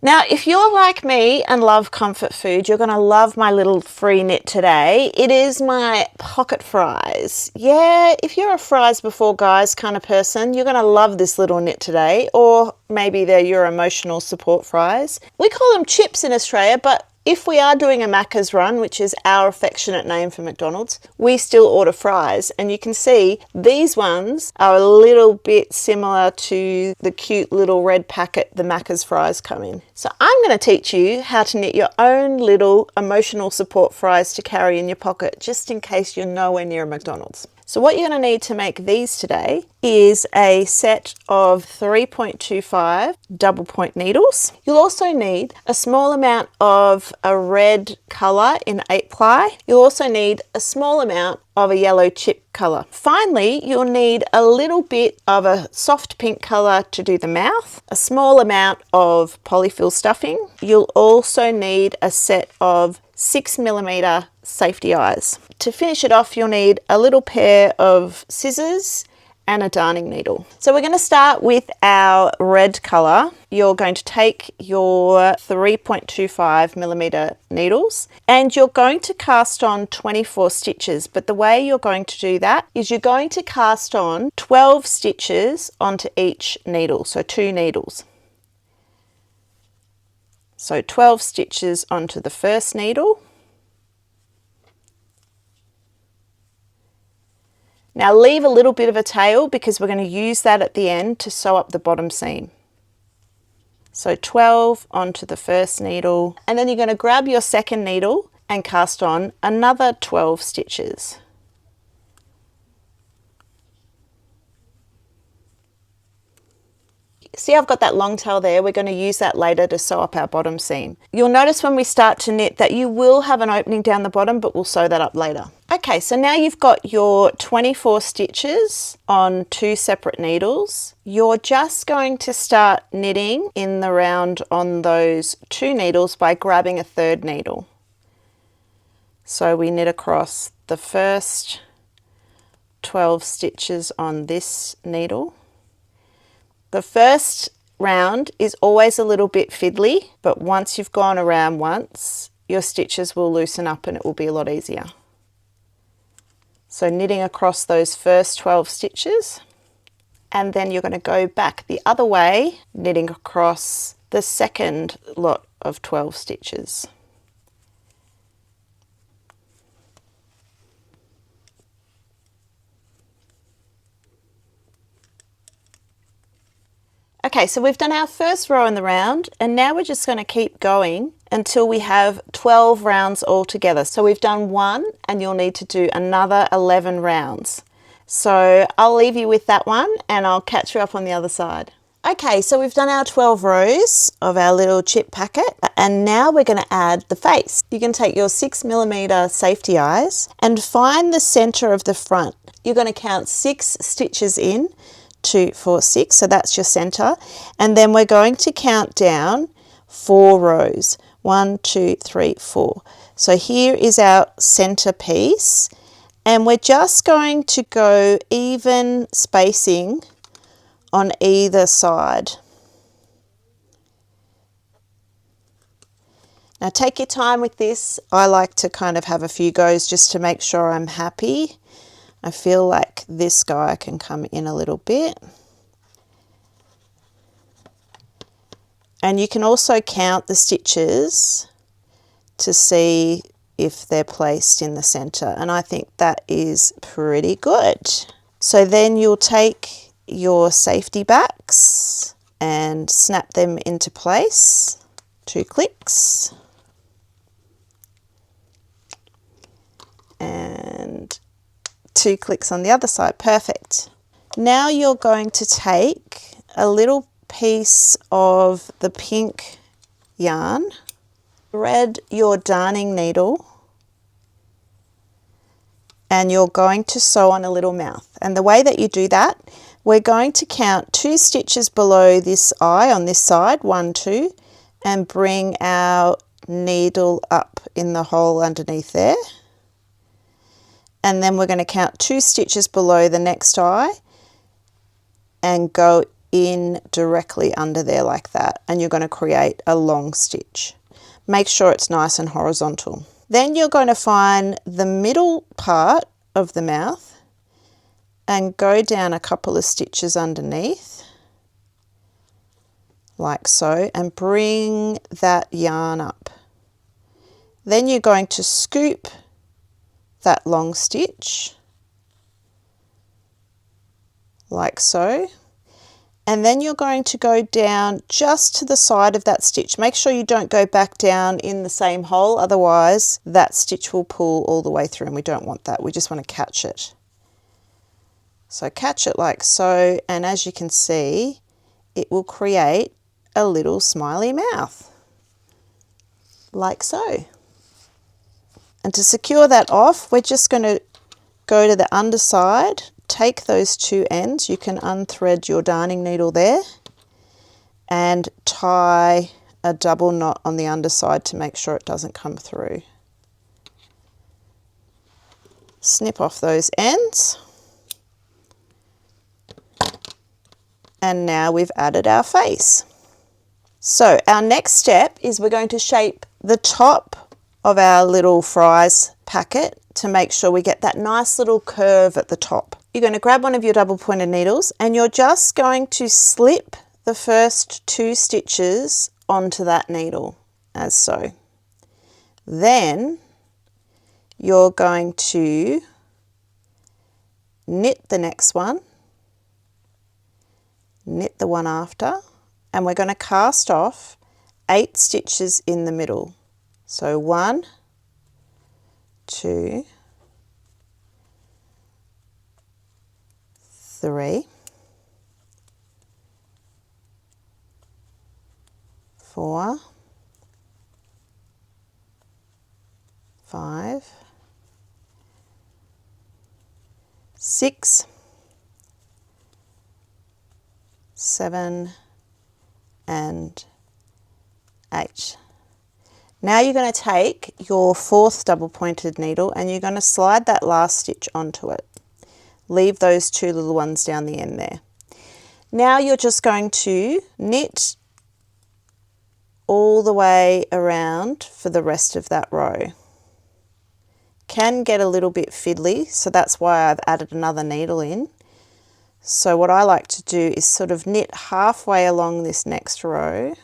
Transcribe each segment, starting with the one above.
Now, if you're like me and love comfort food, you're going to love my little free knit today. It is my pocket fries. Yeah, if you're a fries before guys kind of person, you're going to love this little knit today, or maybe they're your emotional support fries. We call them chips in Australia, but if we are doing a Macca's run, which is our affectionate name for McDonald's, we still order fries. And you can see these ones are a little bit similar to the cute little red packet the Macca's fries come in. So I'm going to teach you how to knit your own little emotional support fries to carry in your pocket, just in case you're nowhere near a McDonald's. So what you're going to need to make these today is a set of 3.25 double point needles. You'll also need a small amount of a red colour in 8-ply. You'll also need a small amount of a yellow chip colour. Finally, you'll need a little bit of a soft pink colour to do the mouth, a small amount of polyfill stuffing. You'll also need a set of 6mm safety eyes. To finish it off, you'll need a little pair of scissors and a darning needle. So we're going to start with our red colour. You're going to take your 3.25mm needles and you're going to cast on 24 stitches, but the way you're going to do that is you're going to cast on 12 stitches onto each needle, so 2 needles. So 12 stitches onto the first needle. Now leave a little bit of a tail because we're going to use that at the end to sew up the bottom seam. So 12 onto the first needle, and then you're going to grab your second needle and cast on another 12 stitches. See, I've got that long tail there. We're going to use that later to sew up our bottom seam. You'll notice when we start to knit that you will have an opening down the bottom, but we'll sew that up later. Okay, so now you've got your 24 stitches on 2 separate needles. You're just going to start knitting in the round on those 2 needles by grabbing a 3rd needle. So we knit across the first 12 stitches on this needle. The first round is always a little bit fiddly, but once you've gone around once, your stitches will loosen up and it will be a lot easier. So knitting across those first 12 stitches, and then you're going to go back the other way, knitting across the second lot of 12 stitches. Okay, so we've done our first row in the round, and now we're just going to keep going until we have 12 rounds all together. So we've done 1 and you'll need to do another 11 rounds. So I'll leave you with that one and I'll catch you up on the other side. Okay, so we've done our 12 rows of our little chip packet, and now we're going to add the face. You can take your 6mm safety eyes and find the center of the front. You're going to count 6 stitches in, 2, 4, 6, so that's your center, and then we're going to count down 4 rows, 1, 2, 3, 4. So here is our center piece, and we're just going to go even spacing on either side. Now take your time with this. I like to kind of have a few goes just to make sure I'm happy. I feel like this guy can come in a little bit. And you can also count the stitches to see if they're placed in the center. And I think that is pretty good. So then you'll take your safety backs and snap them into place. 2 clicks. And 2 clicks on the other side. Perfect. Now you're going to take a little piece of the pink yarn, thread your darning needle, and you're going to sew on a little mouth. And the way that you do that, we're going to count 2 stitches below this eye on this side, 1, 2, and bring our needle up in the hole underneath there. And then we're going to count 2 stitches below the next eye and go in directly under there like that, and you're going to create a long stitch. Make sure it's nice and horizontal. Then you're going to find the middle part of the mouth and go down a couple of stitches underneath like so, and bring that yarn up. Then you're going to scoop that long stitch like so, and then you're going to go down just to the side of that stitch. Make sure you don't go back down in the same hole, otherwise that stitch will pull all the way through, and we don't want that. We just want to catch it. So catch it like so, and as you can see, it will create a little smiley mouth like so. And to secure that off, we're just going to go to the underside, take those two ends. You can unthread your darning needle there and tie a double knot on the underside to make sure it doesn't come through. Snip off those ends. And now we've added our face. So our next step is we're going to shape the top of our little fries packet to make sure we get that nice little curve at the top. You're going to grab one of your double pointed needles and you're just going to slip the first two stitches onto that needle as so. Then you're going to knit the next one, knit the one after, and we're going to cast off 8 stitches in the middle. So 1, 2, 3, 4, 5, 6, 7, and 8. Now you're going to take your 4th double pointed needle and you're going to slide that last stitch onto it. Leave those 2 little ones down the end there. Now you're just going to knit all the way around for the rest of that row. Can get a little bit fiddly, so that's why I've added another needle in. So what I like to do is sort of knit halfway along this next row,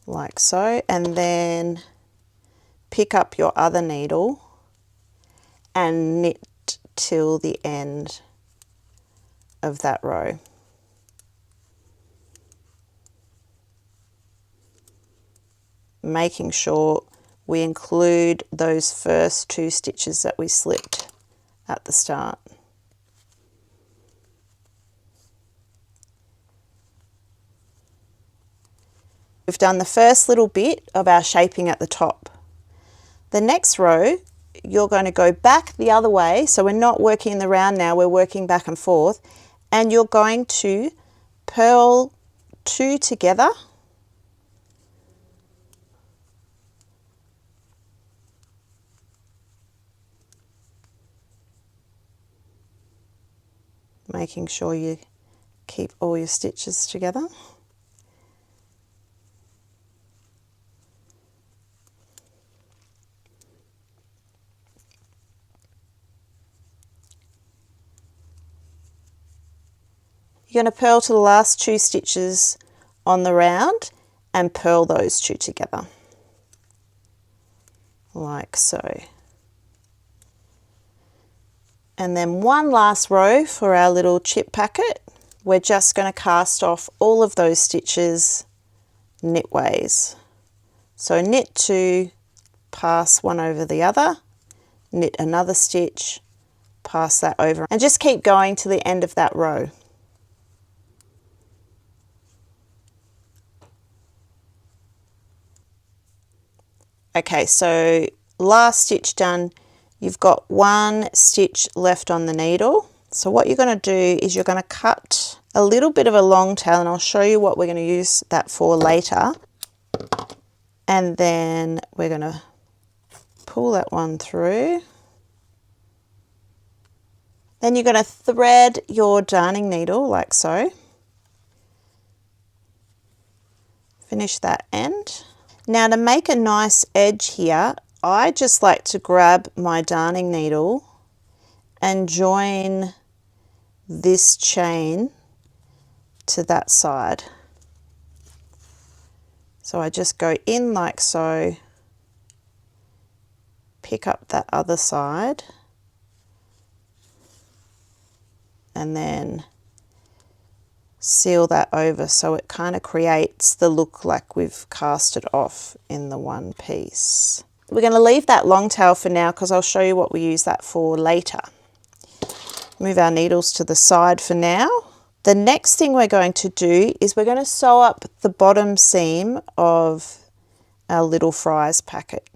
like so, and then pick up your other needle and knit till the end of that row. Making sure we include those first 2 stitches that we slipped at the start. We've done the first little bit of our shaping at the top. The next row, you're going to go back the other way, so we're not working in the round now, we're working back and forth, and you're going to purl 2 together, making sure you keep all your stitches together. You're going to purl to the last 2 stitches on the round and purl those 2 together, like so. And then one last row for our little chip packet. We're just going to cast off all of those stitches knitways. So knit 2, pass one over the other, knit another stitch, pass that over, and just keep going to the end of that row. Okay, so last stitch done, you've got 1 stitch left on the needle. So what you're going to do is you're going to cut a little bit of a long tail, and I'll show you what we're going to use that for later. And then we're going to pull that one through. Then you're going to thread your darning needle like so. Finish that end. Now to make a nice edge here, I just like to grab my darning needle and join this chain to that side. So I just go in like so, pick up that other side, and then seal that over so it kind of creates the look like we've cast it off in the one piece. We're going to leave that long tail for now because I'll show you what we use that for later. Move our needles to the side for now. The next thing we're going to do is we're going to sew up the bottom seam of our little fries packet.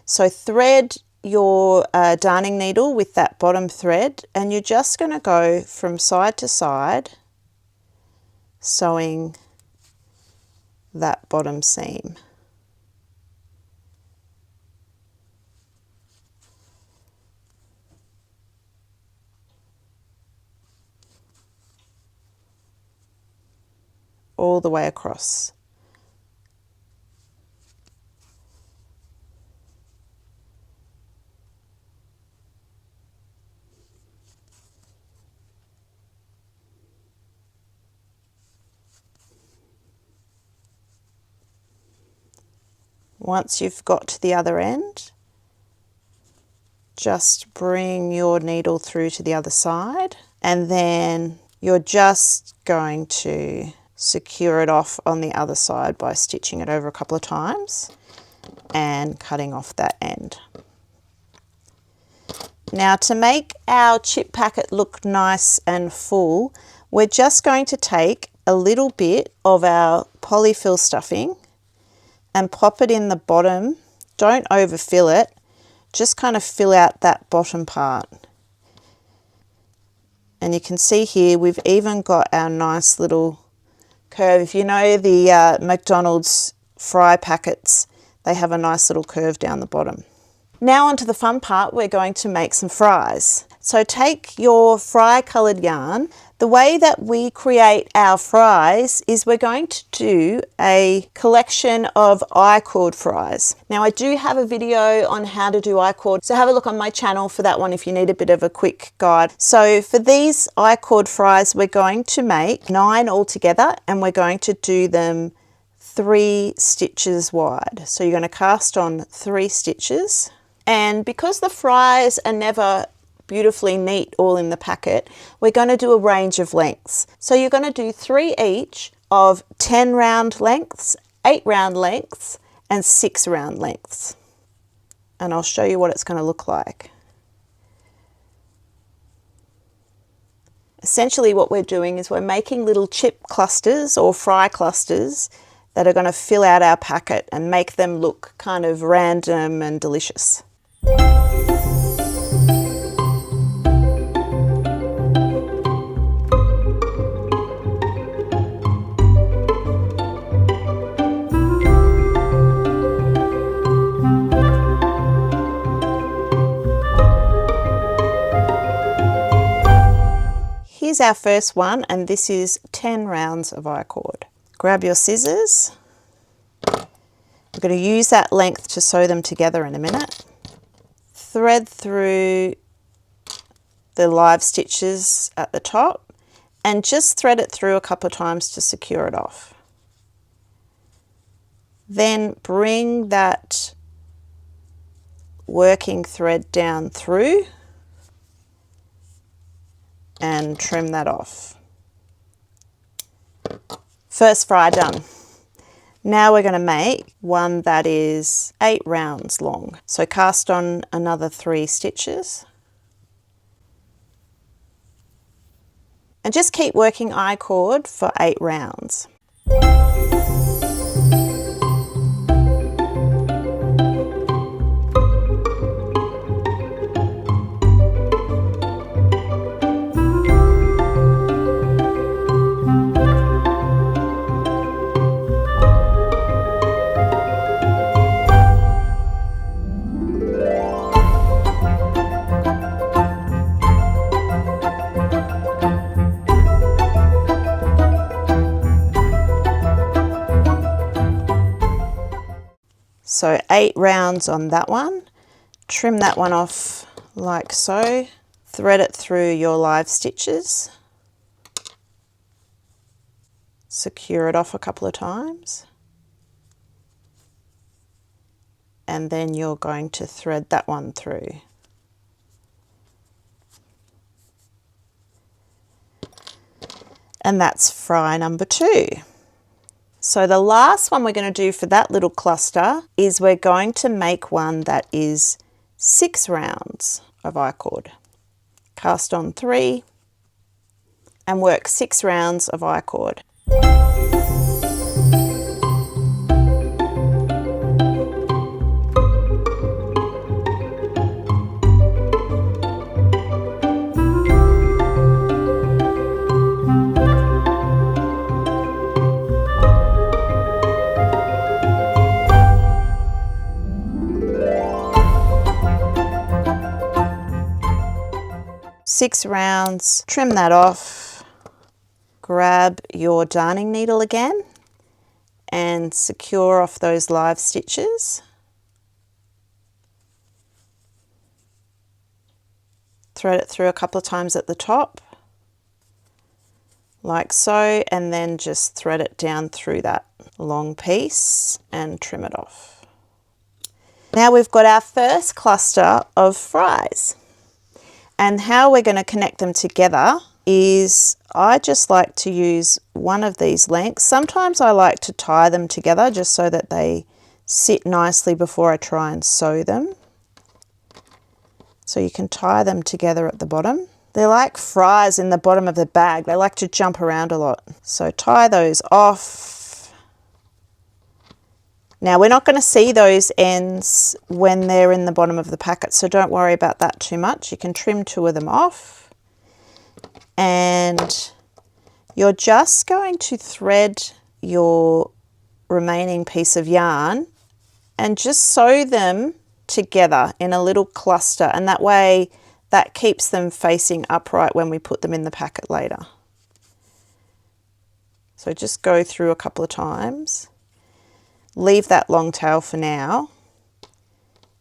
So thread your darning needle with that bottom thread, and you're just going to go from side to side sewing that bottom seam. All the way across. Once you've got to the other end, just bring your needle through to the other side, and then you're just going to secure it off on the other side by stitching it over a couple of times and cutting off that end. Now to make our chip packet look nice and full, we're just going to take a little bit of our polyfill stuffing and pop it in the bottom. Don't overfill it, just kind of fill out that bottom part. And you can see here we've even got our nice little curve. If you know the McDonald's fry packets, they have a nice little curve down the bottom. Now onto the fun part, we're going to make some fries. So take your fry coloured yarn. The way that we create our fries is we're going to do a collection of I-cord fries. Now I do have a video on how to do I-cord, so have a look on my channel for that one if you need a bit of a quick guide. So for these I-cord fries, we're going to make 9 altogether, and we're going to do them 3 stitches wide. So you're going to cast on 3 stitches. And because the fries are never beautifully neat all in the packet, we're going to do a range of lengths. So you're going to do 3 each of 10 round lengths, 8 round lengths, and 6 round lengths. And I'll show you what it's going to look like. Essentially what we're doing is we're making little chip clusters or fry clusters that are going to fill out our packet and make them look kind of random and delicious. Here's our first one, and this is 10 rounds of I-cord. Grab your scissors. We're going to use that length to sew them together in a minute. Thread through the live stitches at the top and just thread it through a couple of times to secure it off. Then bring that working thread down through and trim that off. First fry done. Now we're going to make one that is 8 rounds long. So cast on another 3 stitches. And just keep working I-cord for 8 rounds. So 8 rounds on that one. Trim that one off like so. Thread it through your live stitches. Secure it off a couple of times. And then you're going to thread that one through. And that's fry number 2. So the last one we're going to do for that little cluster is we're going to make one that is 6 rounds of I-cord. Cast on 3 and work 6 rounds of I-cord. Six rounds, trim that off, grab your darning needle again and secure off those live stitches. Thread it through a couple of times at the top, like so, and then just thread it down through that long piece and trim it off. Now we've got our first cluster of fries. And how we're going to connect them together is I just like to use one of these lengths. Sometimes I like to tie them together just so that they sit nicely before I try and sew them. So you can tie them together at the bottom. They're like fries in the bottom of the bag. They like to jump around a lot. So tie those off. Now we're not going to see those ends when they're in the bottom of the packet, so don't worry about that too much. You can trim 2 of them off and you're just going to thread your remaining piece of yarn and just sew them together in a little cluster, and that way that keeps them facing upright when we put them in the packet later. So just go through a couple of times. Leave that long tail for now.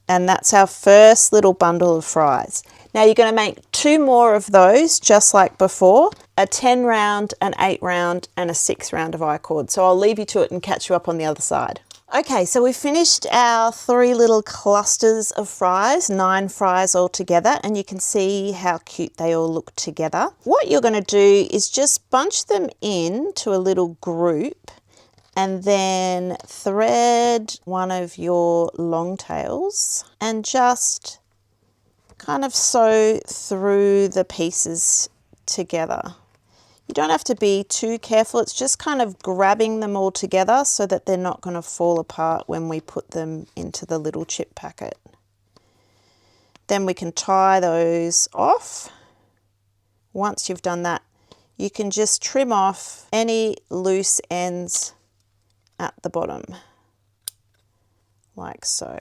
And that's our first little bundle of fries. Now you're going to make 2 more of those just like before, a 10 round, an 8 round and a 6 round of I-cord. So I'll leave you to it and catch you up on the other side. Okay, so we've finished our 3 little clusters of fries, 9 fries all together, and you can see how cute they all look together. What you're going to do is just bunch them into a little group and then thread one of your long tails and just kind of sew through the pieces together. You don't have to be too careful, it's just kind of grabbing them all together so that they're not going to fall apart when we put them into the little chip packet. Then we can tie those off. Once you've done that, you can just trim off any loose ends at the bottom, like so.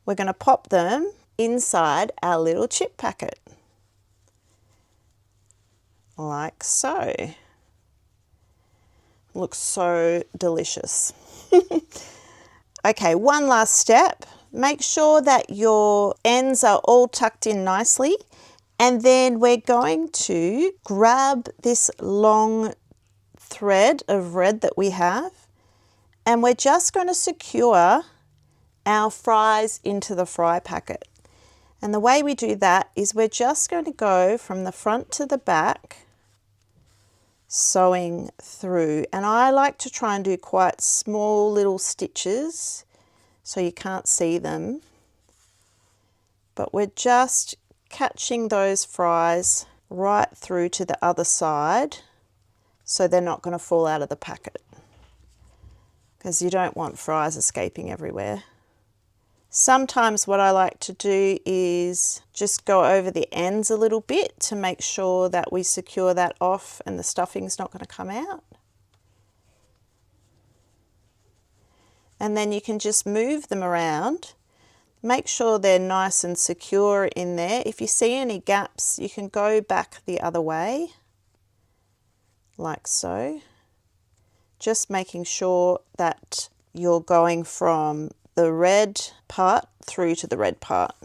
We're going to pop them inside our little chip packet, like so. Looks so delicious. Okay, one last step. Make sure that your ends are all tucked in nicely, and then we're going to grab this long thread of red that we have, and we're just going to secure our fries into the fry packet. And the way we do that is we're just going to go from the front to the back, sewing through, and I like to try and do quite small little stitches so you can't see them, but we're just catching those fries right through to the other side so they're not going to fall out of the packet, because you don't want fries escaping everywhere. Sometimes what I like to do is just go over the ends a little bit to make sure that we secure that off and the stuffing's not going to come out. And then you can just move them around. Make sure they're nice and secure in there. If you see any gaps, you can go back the other way, like so. Just making sure that you're going from the red part through to the red part.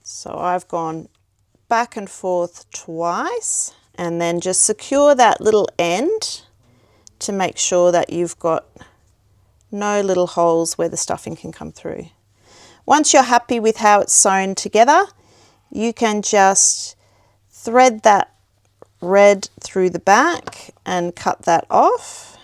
So I've gone back and forth twice, and then just secure that little end to make sure that you've got no little holes where the stuffing can come through. Once you're happy with how it's sewn together, you can just thread that red through the back and cut that off.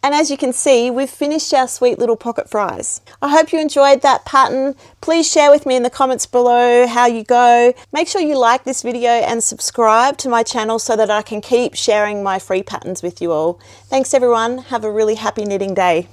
And as you can see, we've finished our sweet little pocket fries. I hope you enjoyed that pattern. Please share with me in the comments below how you go. Make sure you like this video and subscribe to my channel so that I can keep sharing my free patterns with you all. Thanks everyone. Have a really happy knitting day.